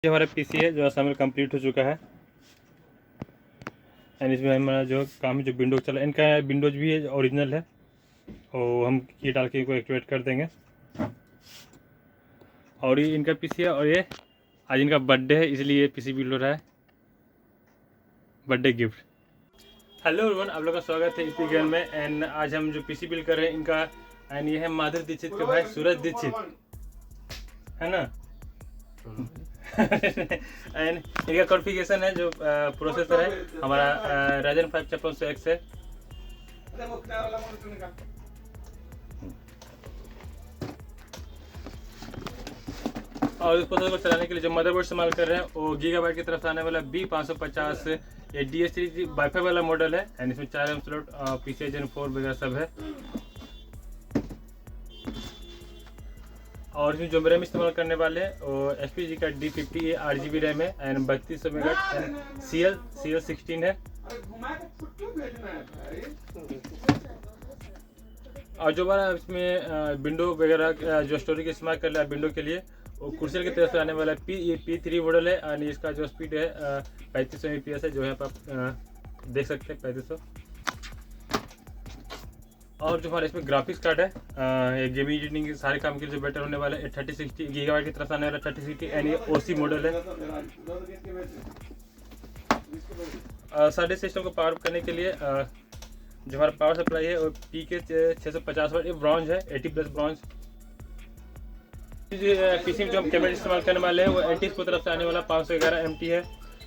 ये हमारा पीसी है जो असेंबल कंप्लीट हो चुका है। एंड इसमें हमारा जो काम है, जो विंडोज चला, इनका विंडोज भी है ओरिजिनल है और हम की डाल के इनको एक्टिवेट कर देंगे। और ये इनका पीसी है और ये आज इनका बर्थडे है, इसलिए ये पीसी बिल्ड हो रहा है, बर्थडे गिफ्ट। हेलो एवरीवन, आप लोग का स्वागत है इस वीडियो में। एंड आज हम जो पीसी बिल्ड कर रहे हैं इनका, एंड ये है माधुरी दीक्षित के भाई सूरज दीक्षित, है ना। एंड इनका कॉन्फ़िगरेशन है, जो प्रोसेसर है हमारा Ryzen 5 5600X है। और इस प्रोसेसर को चलाने के लिए जो मदरबोर्ड इस्तेमाल कर रहे हैं वो गीगाबाइट की तरफ से आने वाला B550 ये DS3 वाईफाई वाला मॉडल है। एंड इसमें 4 एम स्लॉट, PCIe Gen 4 वगैरह सब है। और इसमें जो रैम इस्तेमाल करने वाले हैं वो HPG का D50 ये 8GB रैम है एंड 3200 मेगाहर्ट्ज CL16 है। और जो हमारा इसमें विंडो वगैरह जो स्टोरेज इस्तेमाल कर रहा है विंडो के लिए, वो कुर्सेल की तरफ से आने वाला P3 मॉडल है। और इसका जो स्पीड है 3500 Mbps है, जो यहाँ पर आप देख सकते हैं 3500। और जो हमारा इसमें ग्राफिक्स कार्ड है, गेमिंग एडिटिंग के सारे काम के लिए जो बेटर होने वाला है, 3060 गीगाबाइट की तरफ से आने वाला 3060 एंड ये OC मॉडल है। सारे सिस्टम को पावर करने के लिए जो हमारा पावर सप्लाई है वो PK 650 वाट, ये ब्रॉन्ज है, 80+ ब्रॉन्ज। पीसी में जो हम कैबिनेट इस्तेमाल करने वाले हैं वो एंटीज की तरफ से आने वाला 511 MT है।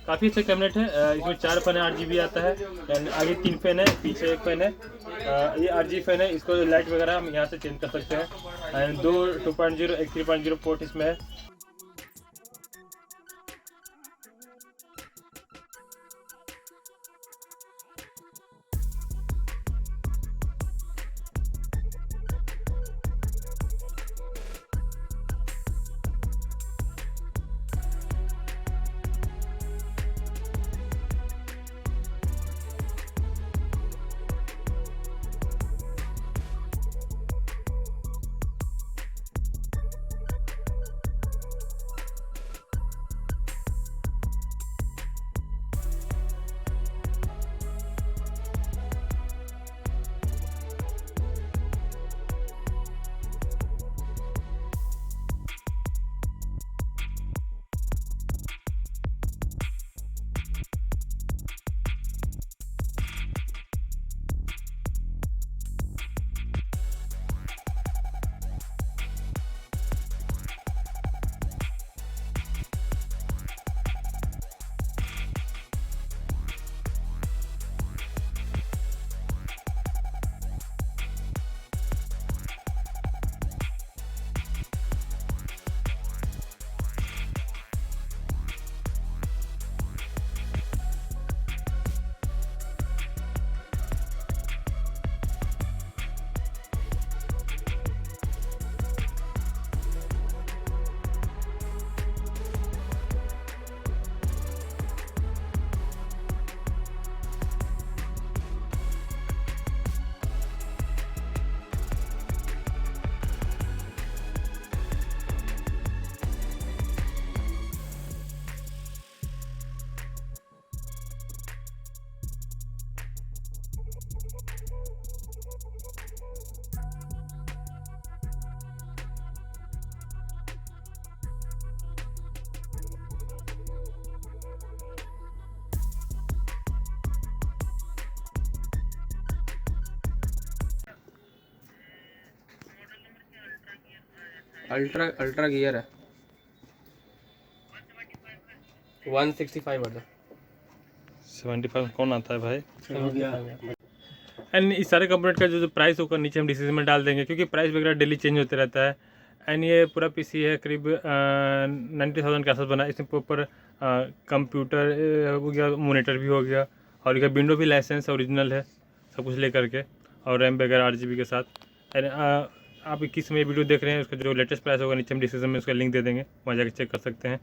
काफ़ी अच्छा कैबिनेट है। इसमें 4 फैन है, 8GB आता है। एंड आगे 3 फैन है, पीछे 1 फैन है। ये RGB फैन है, इसको लाइट वगैरह हम यहाँ से चेंज कर सकते हैं। एंड 2 2.0 एक 3.0 पोर्ट इसमें है। अल्ट्रा गियर है, 165 वाला। 75 कौन आता है भाई? एंड इस सारे कंपोनेंट का जो प्राइस होगा नीचे हम डिस्क्रिप्शन में डाल देंगे, क्योंकि प्राइस वगैरह डेली चेंज होते रहता है। एंड ये पूरा पीसी है करीब 90,000 के आसपास बना। इसमें ऊपर कंप्यूटर हो गया, मोनीटर भी हो गया, और इसका विंडो भी लाइसेंस ओरिजिनल है, सब कुछ लेकर के, और रैम वगैरह 8GB के साथ। एंड आप किस समय वीडियो देख रहे हैं उसका जो लेटेस्ट प्राइस होगा नीचे हम डिस्क्रिप्शन में उसका लिंक दे देंगे, वहाँ जाकर चेक कर सकते हैं।